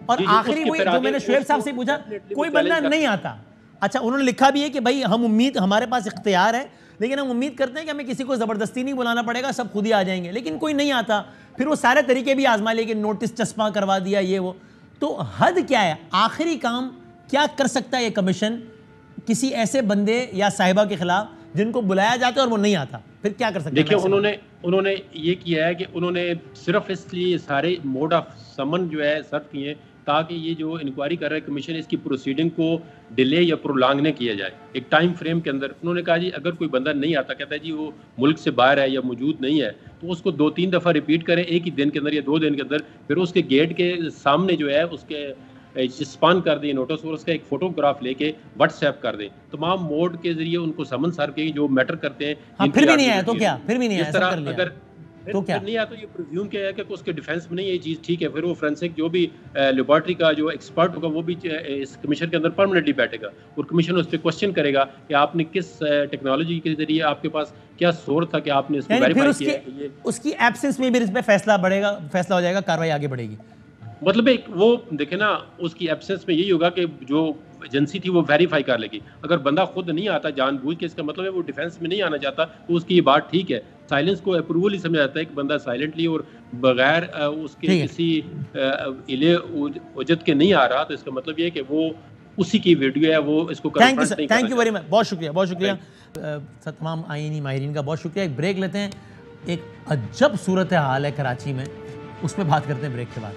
और आखिरी वो जो मैंने शुएब साहब से पूछा, कोई बंदा नहीं आता। अच्छा उन्होंने लिखा भी है कि भाई हम उम्मीद, हमारे पास इख्तियार है, लेकिन हम उम्मीद करते हैं कि हमें किसी को ज़बरदस्ती नहीं बुलाना पड़ेगा, सब खुद ही आ जाएंगे, लेकिन कोई नहीं आता। फिर वो सारे तरीके भी आजमा लिए कि नोटिस चस्पा करवा दिया, ये वो। तो हद क्या है, आखिरी काम क्या कर सकता है ये कमीशन किसी ऐसे बंदे या साहिबा के खिलाफ जिनको बुलाया जाता है और वो नहीं आता? फिर क्या कर सकते हैं? देखिए उन्होंने ये किया है कि उन्होंने सिर्फ इसलिए सारे मोड ऑफ समन जो है सर्व किए ताकि ये जो इंक्वायरी कर रहा है कमीशन, इसकी प्रोसीडिंग को डिले या प्रोलॉन्ग न किया जाए एक टाइम फ्रेम के अंदर। उन्होंने कहा जी अगर कोई बंदा नहीं आता, कहता है जी वो मुल्क से बाहर है या मौजूद नहीं है, तो उसको 2-3 दफ़ा रिपीट करें एक ही दिन के अंदर या 2 दिन के अंदर, फिर उसके गेट के सामने जो है उसके स्पान कर दें नोटिस और उसका एक फोटोग्राफ लेके व्हाट्सएप कर दें। तमाम मोड के जरिए उनको समन सर्व के जो मैटर करते हैं। हाँ, फिर भी नहीं आया तो क्या? फिर भी नहीं आया, इस तरह अगर तो क्या नहीं आता, ये प्रिज्यूम किया है कि उसके डिफेंस में नहीं ये चीज़ ठीक है, फिर वो फोरेंसिक जो भी लेबॉर्ट्री का जो एक्सपर्ट होगा वो भी इस कमीशन के अंदर परमानेंटली बैठेगा और कमीशन उस पर क्वेश्चन करेगा कि आपने किस टेक्नोलॉजी के जरिए, आपके पास क्या सोर्स था कि आपने इसको वेरीफाई किया। उसकी एब्सेंस में भी इस पर फैसला हो जाएगा, कार्रवाई आगे बढ़ेगी। मतलब एक वो देखे ना, उसकी एब्सेंस में यही होगा कि जो एजेंसी थी वो वेरीफाई कर लेगी। अगर बंदा खुद नहीं आता जानबूझ के, इसका मतलब है वो डिफेंस में नहीं आना चाहता, तो उसकी ये बात ठीक है। साइलेंस को अप्रूवल ही समझा जाता है कि बंदा साइलेंटली और बगैर उसके किसी इले उजत के नहीं आ रहा, तो इसका मतलब ये है कि वो उसी की वीडियो है, वो इसको थैंक यू वेरी मच, बहुत शुक्रिया, बहुत शुक्रिया तमाम आईनी माहिरीन का, बहुत शुक्रिया। एक ब्रेक लेते हैं, एक अजब सूरत हाल है कराची में, उस पर बात करते हैं ब्रेक के बाद।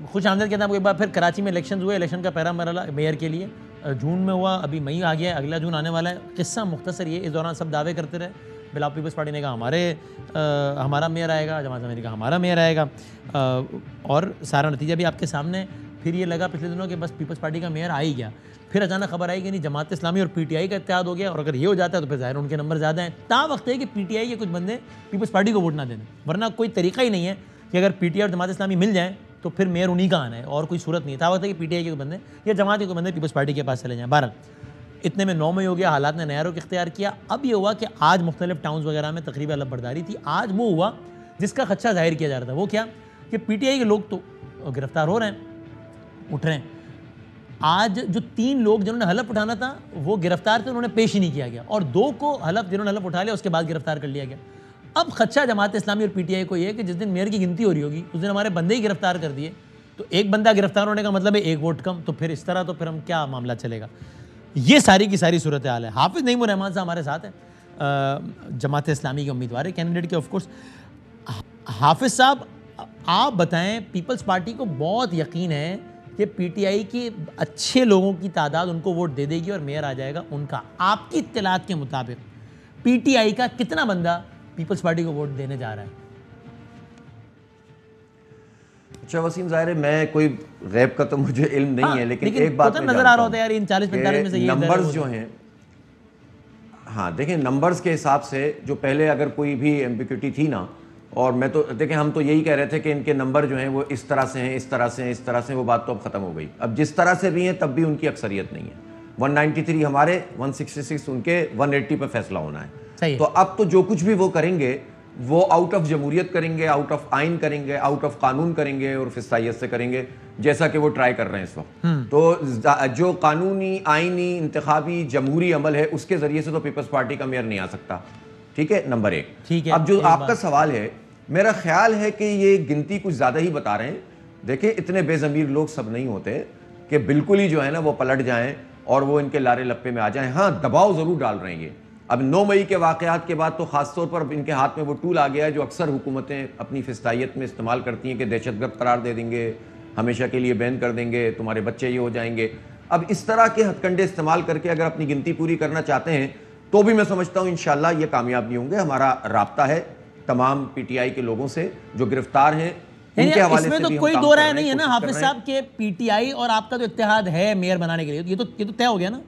खुश आमदीद कहते हैं आपको एक बार फिर। कराची में इलेक्शन हुए, इलेक्शन का पहला मरहला मेयर के लिए जून में हुआ, अभी मई आ गया है, अगला जून आने वाला है। किस्सा मुख्तसर ये, इस दौरान सब दावे करते रहे, बिलाव पीपल्स पार्टी ने कहा हमारा मेयर आएगा, जमात इस्लामी ने कहा हमारा मेयर आएगा, और सारा नतीजा भी आपके सामने है। फिर ये लगा पिछले दिनों कि बस पीपल्स पार्टी का मेयर आ ही गया, फिर अचानक खबर आई कि नहीं, जमात इस्लामी और पीटीआई का इत्तेहाद हो गया, और अगर ये हो जाता है तो फिर ज़ाहिर उनके नंबर ज़्यादा हैं। ता वक्त है कि पीटीआई के कुछ बंदे पीपल्स पार्टी को वोट ना देने, वरना कोई तरीका ही नहीं है कि अगर पीटीआई और जमात इस्लामी मिल जाएँ तो फिर मेयर उन्हीं का आना है, और कोई सूरत नहीं है। ता वक्त है कि पीटीआई के बंदे या जमात के बंदे पीपल्स पार्टी के पास चले जाएँ। बहरहाल इतने में 9 मई हो गया, हालात ने नया रुख इख्तियार किया। अब ये हुआ कि आज मुख्तलिफ टाउन्स वगैरह में तकरीबन अलग बर्दारी थी। आज वो हुआ जिसका खदशा जाहिर किया जा रहा था, वो क्या कि पीटीआई के लोग तो गिरफ्तार हो रहे हैं, उठ रहे हैं। आज जो 3 लोग जिन्होंने हलफ उठाना था वो गिरफ्तार थे, उन्होंने पेश ही नहीं किया गया, और 2 को जिन्होंने हलफ उठा लिया उसके बाद गिरफ्तार कर लिया गया। अब खदशा जमात इस्लामी और पीटीआई को ये है कि जिस दिन मेयर की गिनती हो रही होगी उस दिन हमारे बंदे ही गिरफ्तार कर दिए, तो एक बंदा गिरफ्तार होने का मतलब है 1 वोट कम, तो फिर इस तरह तो फिर हम क्या मामला चलेगा। ये सारी की सारी सूरत हाल है। हाफिज़ नईमुर रहमान साहब हमारे साथ हैं, जमात इस्लामी के उम्मीदवार है, कैंडिडेट के ऑफकोर्स। हाफिज़ साहब आप बताएं, पीपल्स पार्टी को बहुत यकीन है कि पीटीआई के अच्छे लोगों की तादाद उनको वोट दे देगी और मेयर आ जाएगा उनका। आपकी इत्तलात के मुताबिक पीटीआई का कितना बंदा पीपल्स पार्टी को वोट देने जा रहा है? अच्छा वसीम, ज़ाहिर है मैं कोई गैब का तो मुझे इल्म नहीं है, लेकिन एक बात नजर आ रहा होता है यार, इन 40-45 में से ये नंबर्स जो हैं, हाँ देखें नंबर्स के हिसाब से जो पहले अगर कोई भी एम्बिग्यूटी थी ना, और मैं तो देखें हम तो यही कह रहे थे कि इनके नंबर जो हैं वो इस तरह से हैं, इस तरह से हैं, इस तरह से, वो बात तो अब ख़त्म हो गई। अब जिस तरह से भी हैं तब भी उनकी अक्सरियत नहीं है। 193 हमारे, 166 उनके, 180 पर फैसला होना है। तो अब तो जो कुछ भी वो करेंगे वो आउट ऑफ जमहूरियत करेंगे, आउट ऑफ आइन करेंगे, आउट ऑफ कानून करेंगे और फिस्तायत से करेंगे, जैसा कि वो ट्राई कर रहे हैं इस वक्त। तो जो कानूनी, आइनी, इंतखाबी, जमहूरी अमल है उसके जरिए से तो पीपल्स पार्टी का मेयर नहीं आ सकता। ठीक है, नंबर 1। ठीक है, अब जो आपका सवाल है, मेरा ख्याल है कि ये गिनती कुछ ज्यादा ही बता रहे हैं। देखिए इतने बेजमीर लोग सब नहीं होते कि बिल्कुल ही जो है ना वो पलट जाएं और वो इनके लारे लप्पे में आ जाएं। हाँ, दबाव जरूर डाल रहे हैं ये। अब 9 मई के वाकयात के बाद तो खासतौर पर इनके हाथ में वो टूल आ गया है जो अक्सर हुकूमतें अपनी फिस्तायत में इस्तेमाल करती हैं कि दहशतगर्द करार दे देंगे, हमेशा के लिए बैन कर देंगे, तुम्हारे बच्चे ये हो जाएंगे। अब इस तरह के हथकंडे इस्तेमाल करके अगर अपनी गिनती पूरी करना चाहते हैं तो भी मैं समझता हूँ इंशाल्लाह ये कामयाब नहीं होंगे। हमारा राब्ता है तमाम पीटीआई के लोगों से जो गिरफ्तार हैं, उनके हवाले से तो कोई दो राय नहीं है ना हाफिज साहब के पीटीआई और आपका जो इत्तेहाद है मेयर बनाने के लिए, ये तो तय हो गया ना?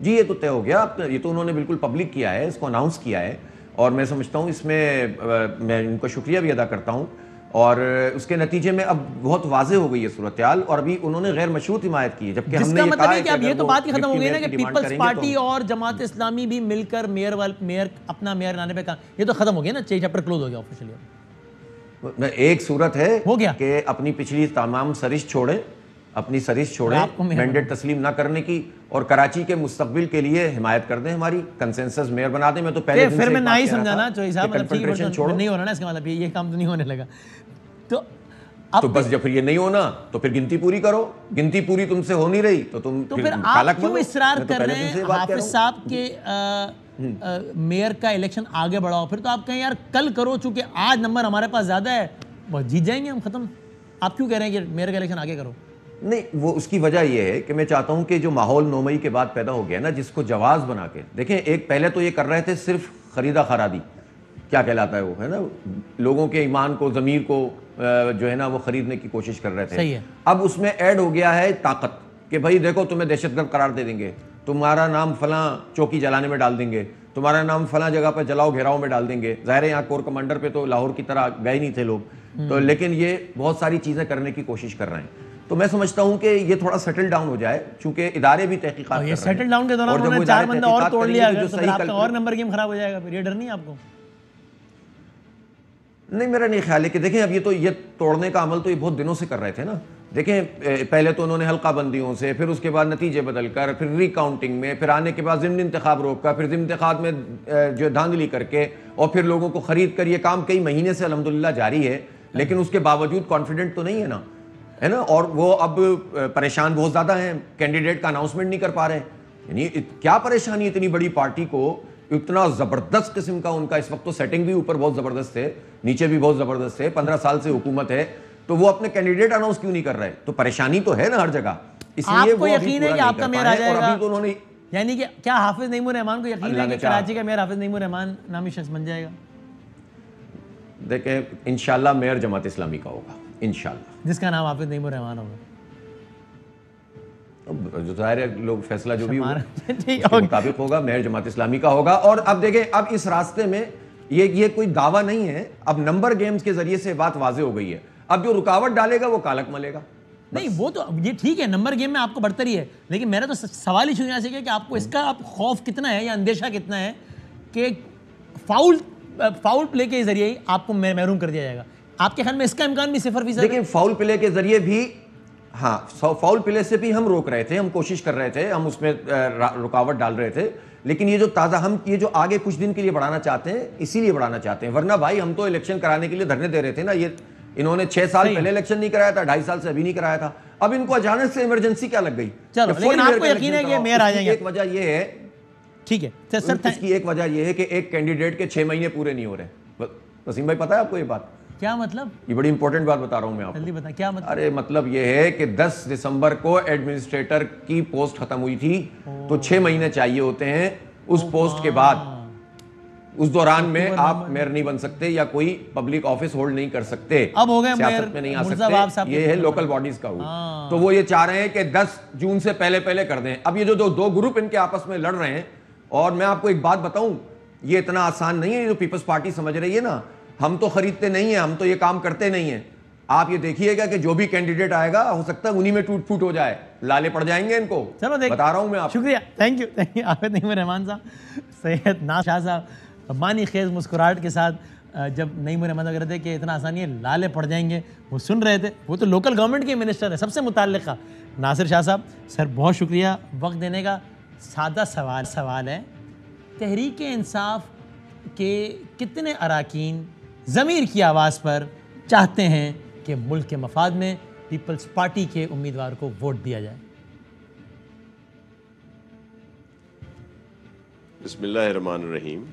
जी ये तो तय हो गया। ये तो उन्होंने बिल्कुल पब्लिक किया है, इसको अनाउंस किया है, और मैं समझता हूँ इसमें मैं इनको शुक्रिया भी अदा करता हूँ। और उसके नतीजे में अब बहुत वाजे हो गई है सूरत हाल, और अभी उन्होंने गैर मशरूत हिमायत की है, जबकि हमने ये कहा है कि अब ये तो बात ही खत्म हो गई ना कि पीपल्स पार्टी और जमात इस्लामी भी मिलकर मेयर अपना मेयर लाने पे काम, ये तो खत्म हो गया ना, चैप्टर क्लोज हो गया ऑफिशियली। एक सूरत है हो गया कि अपनी पिछली तमाम सरिश छोड़े, अपनी सरिश छोड़े, मैंडेट तस्लीम ना करने की, और कराची के मुस्तकबिल के लिए हिमायत कर दें, हमारी कंसेंसस मेयर बना दें। मैं तो पहले फिर मैं ना ही समझाना चौधरी साहब, मतलब नहीं हो रहा ना, इसका मतलब ये काम तो नहीं होने लगा। तो बस जब फिर ये नहीं होना तो फिर गिनती पूरी करो। गिनती पूरी तुमसे हो नहीं रही तो तुम फिर आप क्यों इसरार कर रहे हैं हाफिज साहब के मेयर का इलेक्शन आगे बढ़ाओ? फिर तो आप कहें यार कल करो, चूंकि आज नंबर हमारे पास ज्यादा है, बस जीत जाएंगे हम, खत्म। आप क्यों कह रहे हैं कि मेयर का इलेक्शन आगे करो? नहीं, वो उसकी वजह यह है कि मैं चाहता हूं कि जो माहौल 9 मई के बाद पैदा हो गया ना, जिसको जवाज बना के देखें। एक पहले तो ये कर रहे थे सिर्फ खरीदा खरादी, क्या कहलाता है वो, है ना, लोगों के ईमान को, ज़मीर को जो है ना वो खरीदने की कोशिश कर रहे थे। सही है। अब उसमें ऐड हो गया है ताकत, कि भाई देखो तुम्हें दहशतगर्द करार दे देंगे, तुम्हारा नाम फलां चौकी जलाने में डाल देंगे, तुम्हारा नाम फलां जगह पर जलाओ घेराव में डाल देंगे। जाहिर है यहाँ कोर कमांडर पे तो लाहौर की तरह गए नहीं थे लोग, तो लेकिन ये बहुत सारी चीज़ें करने की कोशिश कर रहे हैं। तो मैं समझता हूं कि ये थोड़ा सेटल डाउन हो जाए, क्योंकि इदारे भी तहकीकात कर रहे हैं। सेटल डाउन के दौरान उन्होंने 4 बंदा और तोड़ लिया, तो फिर आपका और नंबर गेम खराब हो जाएगा, फिर ये डर नहीं आपको? नहीं, मेरा नहीं ख्याल है कि देखें अब ये तोड़ने का अमल तो ये बहुत दिनों से कर रहे थे ना। देखें पहले तो उन्होंने हल्का बंदियों से, फिर उसके बाद नतीजे बदलकर, फिर रिकाउंटिंग में, फिर आने के बाद ज़िमनी इंतखाब रोककर, फिर ज़िमनी इंतखाब में जो धांधली करके और फिर लोगों को खरीद कर, ये काम कई महीने से अल्हम्दुलिल्लाह जारी है। लेकिन उसके बावजूद कॉन्फिडेंट तो नहीं है ना, है ना। और वो अब परेशान बहुत ज़्यादा हैं, कैंडिडेट का अनाउंसमेंट नहीं कर पा रहे। यानी क्या परेशानी इतनी बड़ी पार्टी को, इतना ज़बरदस्त किस्म का उनका इस वक्त तो सेटिंग भी ऊपर बहुत ज़बरदस्त है, नीचे भी बहुत ज़बरदस्त है, 15 साल से हुकूमत है, तो वो अपने कैंडिडेट अनाउंस क्यों नहीं कर रहे? तो परेशानी तो है ना हर जगह, इसलिए आपको यकीन है कि आपका मेयर आ जाएगा? अभी तो उन्होंने, यानी कि क्या हाफिज नईमुर रहमान को यकीन है कि कराची का मेयर हाफिज नईमुर रहमान नामी शख्स बन जाएगा? देखें इंशाल्लाह मेयर जमात इस्लामी का होगा, इंशाल्लाह, जिसका नाम हाफिज नईमुर रहमान होगा। जो जाहिर है लोग फैसला जो भी होगा उसके मुताबिक होगा, मेयर जमात इस्लामी का होगा। और अब देखें, अब इस रास्ते में ये कोई दावा नहीं है, अब नंबर गेम्स के जरिए से बात वाजे हो गई है। अब जो रुकावट डालेगा वो कालक मलेगा। नहीं, वो तो ये ठीक है, नंबर गेम में आपको बढ़तरी है, लेकिन मेरा तो सवाल ही शुरू यहाँ से कि आपको इसका आप खौफ कितना है या अंदेशा कितना है कि फाउल प्ले के जरिए ही आपको महरूम कर दिया जाएगा? आपके ख्याल में इसका इम्कान भी 0%? लेकिन फाउल प्ले के जरिए भी, हाँ, फाउल प्ले से भी हम रोक रहे थे, हम कोशिश कर रहे थे, हम उसमें रुकावट डाल रहे थे। लेकिन ये जो ताज़ा, हम ये जो आगे कुछ दिन के लिए बढ़ाना चाहते हैं, इसीलिए बढ़ाना चाहते हैं, वरना भाई हम तो इलेक्शन कराने के लिए धरने दे रहे थे ना। ये इन्होंने 6 साल पहले इलेक्शन नहीं कराया था, 2.5 साल से अभी नहीं कराया था, अब इनको अचानक से इमरजेंसी क्या लग गई? चलो, लेकिन आपको यकीन है कि मेयर आ जाएंगे? एक वजह ये है, ठीक है सर, इसकी एक वजह ये है कि एक कैंडिडेट के 6 महीने पूरे नहीं हो रहे। वसीम भाई, पता है आपको ये बात? क्या मतलब? ये बड़ी इंपॉर्टेंट बात बता रहा हूं मैं आपको। जल्दी बता, क्या मतलब? अरे मतलब ये है कि 10 दिसंबर को एडमिनिस्ट्रेटर की पोस्ट खत्म हुई थी, तो 6 महीने चाहिए होते हैं उस पोस्ट के बाद। उस दौरान में आप मेयर नहीं बन सकते या कोई पब्लिक ऑफिस होल्ड नहीं कर सकते, अब हो गए सियासत में नहीं आ सकते। ये है लोकल बॉडीज का रूल। तो वो ये चाह रहे हैं कि 10 जून से पहले कर दें। अब ये जो दो ग्रुप इनके आपस में लड़ रहे हैं, और मैं आपको एक बात बताऊं, ये इतना आसान नहीं है। ये जो पीपल्स पार्टी समझ रही है ना, हम तो खरीदते नहीं है, हम तो ये काम करते नहीं है। आप ये देखिएगा कि जो भी कैंडिडेट आएगा, हो सकता है उन्हीं में टूट फूट हो जाए, लाले पड़ जाएंगे इनको। चलो बता रहा हूं मैं आपको। शुक्रिया, थैंक यू हाफिज नईमुर रहमान साहब। सैयद नाज़ शाह साहब मानी खेज मुस्कुराहट के साथ जब नईमुर रहमान कह रहे थे कि इतना आसानी है, लाले पड़ जाएंगे, वो सुन रहे थे। वो तो लोकल गवर्नमेंट के मिनिस्टर है, सबसे मुताल्लिक़ नासिर शाह साहब। सर बहुत शुक्रिया वक्त देने का। सादा सवाल है, तहरीक इंसाफ के कितने अरकान ज़मीर की आवाज़ पर चाहते हैं कि मुल्क के मफाद में पीपल्स पार्टी के उम्मीदवार को वोट दिया जाए? बिस्मिल्लाहिर्रहमानिर्रहीम,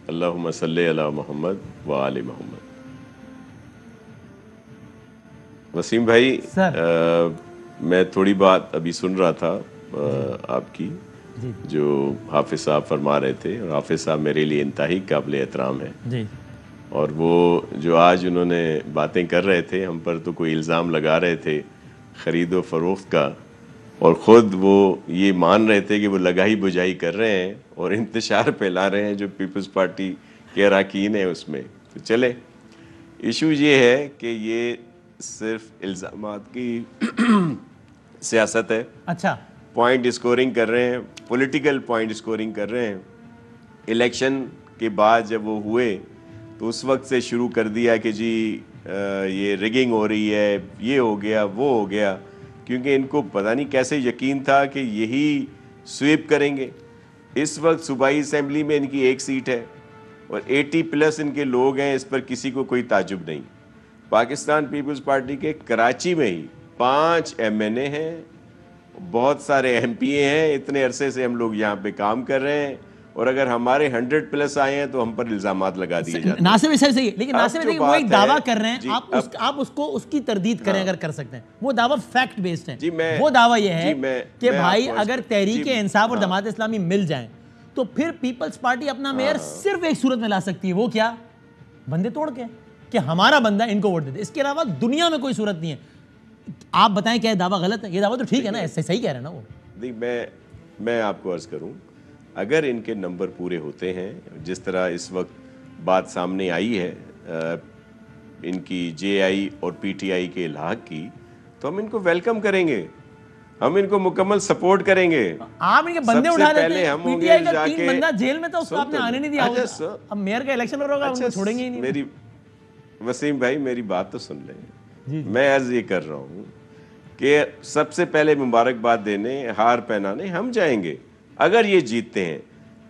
अल्लाहुम्मा सल्ली अला मुहम्मद व आले मुहम्मद। वसीम भाई, मैं थोड़ी बात अभी सुन रहा था आपकी, जो हाफिज साहब फरमा रहे थे, और हाफिज साहब मेरे लिए इंतहाई काबिल एहतराम है जी। और वो जो आज उन्होंने बातें कर रहे थे, हम पर तो कोई इल्ज़ाम लगा रहे थे ख़रीद व फ़रोख्त का, और ख़ुद वो ये मान रहे थे कि वो लगाई बुझाई कर रहे हैं और इंतशार फैला रहे हैं जो पीपल्स पार्टी के अरकान है उसमें। तो चले, इशू ये है कि ये सिर्फ इल्ज़ामात की सियासत है। अच्छा, पॉइंट स्कोरिंग कर रहे हैं, पॉलिटिकल पॉइंट स्कोरिंग कर रहे हैं। इलेक्शन के बाद जब वो हुए तो उस वक्त से शुरू कर दिया कि जी ये रिगिंग हो रही है, ये हो गया, वो हो गया, क्योंकि इनको पता नहीं कैसे यकीन था कि यही स्वीप करेंगे। इस वक्त सूबाई असेंबली में इनकी 1 सीट है और 80+ इनके लोग हैं, इस पर किसी को कोई ताजुब नहीं। पाकिस्तान पीपल्स पार्टी के कराची में ही 5 MNA हैं, बहुत सारे MP हैं। इतने अरसे से हम लोग यहाँ पे काम कर रहे हैं, और अगर हमारे 100+ आए हैं तो हम पर इल्जामात लगा दिए जाते हैं। नासिर सर सही है, लेकिन नासिर देखिए वो एक दावा कर रहे हैं, आप उसको उसकी तरदीद करें अगर कर सकते हैं। वो दावा फैक्ट बेस्ड है। वो दावा ये है कि भाई अगर तहरीक इंसाफ और जमात इस्लामी मिल जाएं तो फिर पीपल्स पार्टी अपना मेयर सिर्फ एक सूरत में ला सकती है, वो क्या? बंदे तोड़ के, कि हमारा बंदा इनको वोट दे दे। इसके अलावा दुनिया में कोई सूरत नहीं है। आप बताएं क्या दावा गलत है? ये दावा तो ठीक है ना, सही कह रहे हैं ना वो? नहीं, मैं आपको अर्ज करूं, अगर इनके नंबर पूरे होते हैं, जिस तरह इस वक्त बात सामने आई है इनकी JI और PTI के इलाहाक की, तो हम इनको वेलकम करेंगे, हम इनको मुकम्मल सपोर्ट करेंगे। आप इनके बंदे उठा लेते हैं। हम PTI का 3 बंदा जेल में था, उसको आपने आने नहीं दिया। अब मेयर का इलेक्शन हो रहा होगा, उनको छोड़ेंगे ही नहीं। वसीम भाई मेरी बात तो सुन लें। मैं अर्ज ये कर रहा हूँ कि सबसे पहले मुबारकबाद देने, हार पहनाने हम जाएंगे अगर ये जीतते हैं।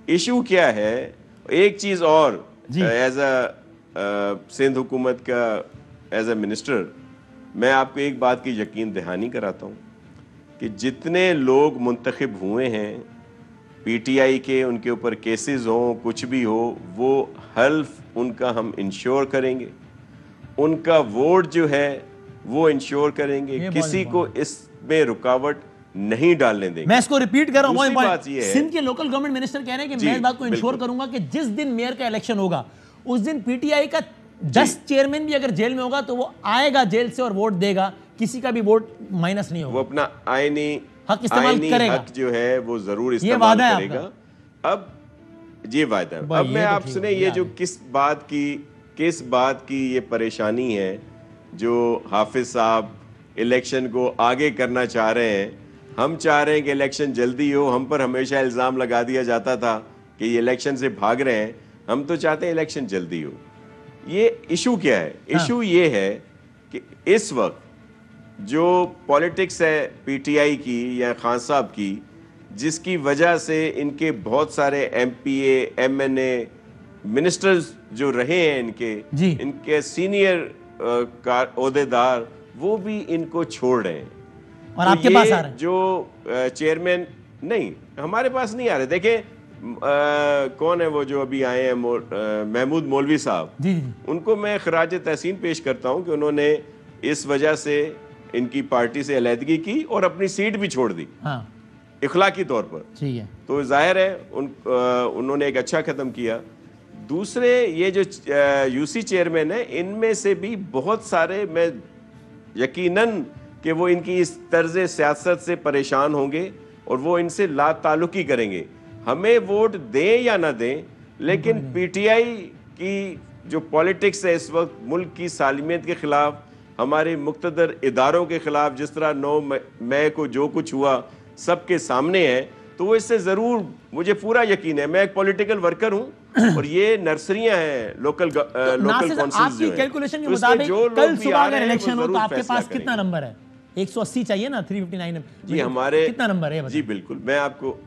इशू क्या है, एक चीज़ और एज अ सिंध हुकूमत का एज अ मिनिस्टर मैं आपको एक बात की यकीन दहानी कराता हूँ कि जितने लोग मुंतखब हुए हैं पीटीआई के, उनके ऊपर केसेस हों, कुछ भी हो, वो हल्फ उनका हम इंश्योर करेंगे, उनका वोट जो है वो इंश्योर करेंगे, किसी को इसमें रुकावट नहीं डालने देंगे। मैं इसको रिपीट कर रहा हूँ, बात ये है, सिंध के लोकल गवर्नमेंट मिनिस्टर कह रहे हैं कि मैं इस बात को इंश्योर करूंगा कि जिस दिन मेयर का इलेक्शन होगा उस दिन पीटीआई का 10 चेयरमैन भी अगर जेल में होगा तो वो आएगा जेल से और वोट देगा, किसी का भी वोट माइनस नहीं होगा। वो अपना आईनी हक इस्तेमाल करेगा, हक जो है वो जरूर इस्तेमाल करेगा। अब ये वादा है। अब मैं आपसे ये जो किस बात की ये परेशानी है जो हाफिज साहब इलेक्शन को आगे करना चाह रहे हैं, हम चाह रहे हैं कि इलेक्शन जल्दी हो। हम पर हमेशा इल्ज़ाम लगा दिया जाता था कि ये इलेक्शन से भाग रहे हैं, हम तो चाहते हैं इलेक्शन जल्दी हो। ये इशू क्या है? इशू ये है कि इस वक्त जो पॉलिटिक्स है पीटीआई की या खान साहब की, जिसकी वजह से इनके बहुत सारे एमपीए, एमएनए, मिनिस्टर्स जो रहे हैं इनके सीनियर ओहदेदार वो भी इनको छोड़ रहे हैं और तो आपके पास आ रहे हैं। जो चेयरमैन नहीं, हमारे पास नहीं आ रहे। देखें कौन है वो जो अभी आए हैं, महमूद मौलवी साहब, उनको मैं खराज तहसीन पेश करता हूं कि उन्होंने इस वजह से इनकी पार्टी से अलहदगी की और अपनी सीट भी छोड़ दी इखलाकी तौर पर। ठीक है, तो जाहिर है उन्होंने एक अच्छा कदम किया। दूसरे ये जो यूसी चेयरमैन है, इनमें से भी बहुत सारे, मैं यकीनन कि वो इनकी इस तर्ज सियासत से परेशान होंगे और वो इनसे ला ताल्लुकी करेंगे। हमें वोट दें या ना दें, लेकिन पीटीआई की जो पॉलिटिक्स है इस वक्त मुल्क की सालिमियत के खिलाफ, हमारे मुक्तदर इदारों के खिलाफ, जिस तरह 9 मई को जो कुछ हुआ सबके सामने है, तो वो इससे ज़रूर, मुझे पूरा यकीन है, मैं एक पॉलिटिकल वर्कर हूँ और ये नर्सरियां हैं लोकल काउंसिल्स जो है, कैलकुलेशन के मुताबिक कल सुबह अगर इलेक्शन हो तो आपके पास कितना नंबर है? 180 चाहिए ना, 359 जी हमारे कितना नंबर है? जी बिल्कुल, मैं आपको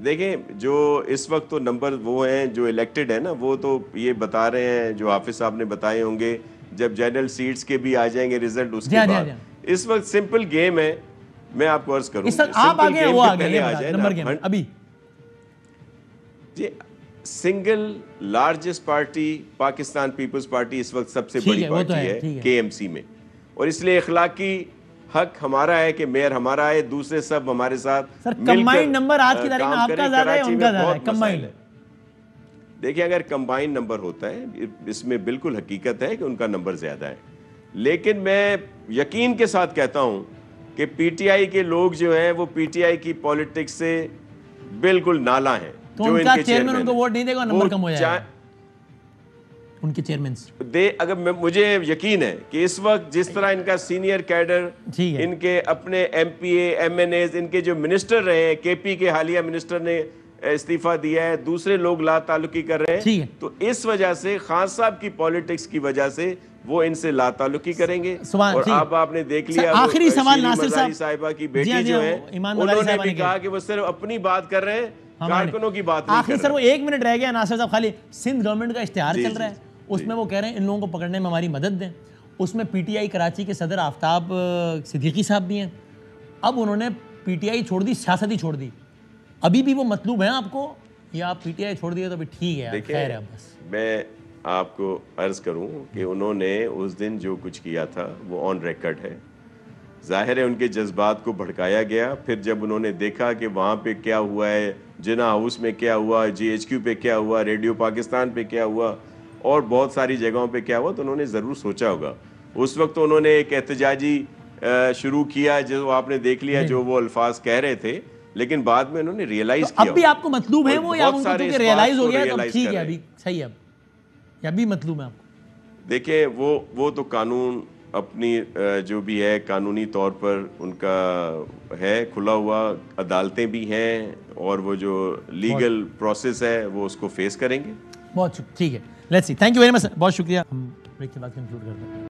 देखें जो इस वक्त तो नंबर वो हैं जो इलेक्टेड है ना, वो तो ये बता रहे हैं जो हाफिज साहब ने बताए होंगे, जब जनरल सीट्स के भी आ जाएंगे रिजल्ट उसके बाद। इस वक्त सिंपल गेम है, मैं आपको अर्ज करूंगा, आप आगे वो आगे नंबर गेम अभी जी। Single largest party Pakistan Peoples Party इस वक्त सबसे बड़ी पार्टी है केएमसी में, और इसलिए इखलाकी हक हमारा है कि मेयर हमारा है, दूसरे सब हमारे साथ। सर कंबाइंड नंबर आज की तारीख में आपका ज्यादा है, उनका ज्यादा है कंबाइंड। देखिए अगर कंबाइंड नंबर होता है, इसमें बिल्कुल हकीकत है कि उनका नंबर ज्यादा है, लेकिन मैं यकीन के साथ कहता हूं कि पीटीआई के लोग जो हैं वो पीटीआई की पॉलिटिक्स से बिल्कुल नाला हैं। तो जो इनके चेयरमैन उनको वोट नहीं देगा, नंबर कम हो जाएगा उनके चेयरमैन दे। अगर मुझे यकीन है कि इस वक्त जिस तरह इनका सीनियर कैडर, इनके अपने एमपीए, एमएनएज, इनके जो मिनिस्टर रहे हैं, केपी के हालिया मिनिस्टर ने इस्तीफा दिया है, दूसरे लोग ला ताल्लुकी कर रहे हैं, तो इस वजह से खान साहब की पॉलिटिक्स की वजह से वो इनसे ला ताल्लुकी करेंगे। और अब आपने देख लिया आखिरी सवाल नासिर साहिबा की बेटी जो है, उन्होंने भी कहा कि वो सिर्फ अपनी बात कर रहे हैं, कारकुनों की बात नहीं कर रहे। सर वो 1 मिनट रह गया नासिर साहब, खाली सिंध गवर्नमेंट का इश्तिहार चल रहा है, उसमें वो कह रहे हैं इन लोगों को पकड़ने में हमारी मदद दें। उसमें पीटीआई कराची के सदर आफ्ताब सिद्दीकी साहब भी हैं। अब उन्होंने पीटीआई छोड़ दी, सियासत ही छोड़ दी, अभी भी वो मतलूब हैं आपको, या आप पीटीआई छोड़ दिए तो भी ठीक है? खैर है, बस मैं आपको अर्ज करूं कि उन्होंने उस दिन जो कुछ किया था वो ऑन रिकॉर्ड है। जाहिर है उनके जज्बात को भड़काया गया, फिर जब उन्होंने देखा कि वहाँ पे क्या हुआ है, जिना हाउस में क्या हुआ, जीएचक्यू पे क्या हुआ, रेडियो पाकिस्तान पे क्या हुआ और बहुत सारी जगहों पे क्या हुआ, तो उन्होंने ज़रूर सोचा होगा। उस वक्त उन्होंने एक एहतजाजी शुरू किया, जो आपने देख लिया जो वो अल्फाज कह रहे थे, लेकिन बाद में उन्होंने रियलाइज किया। अब भी आपको मतलूब है वो, या उनको रियलाइज हो गया तो ठीक है, अभी सही है, या भी मतलूब है आपको? देखिए वो तो कानून अपनी जो भी है कानूनी तौर पर उनका है खुला हुआ, अदालतें भी हैं और वो जो लीगल प्रोसेस है वो उसको फेस करेंगे। बहुत ठीक है, let's see, thank you very much, बहुत शुक्रिया। ब्रेक के बाद कंक्लूड करते हैं।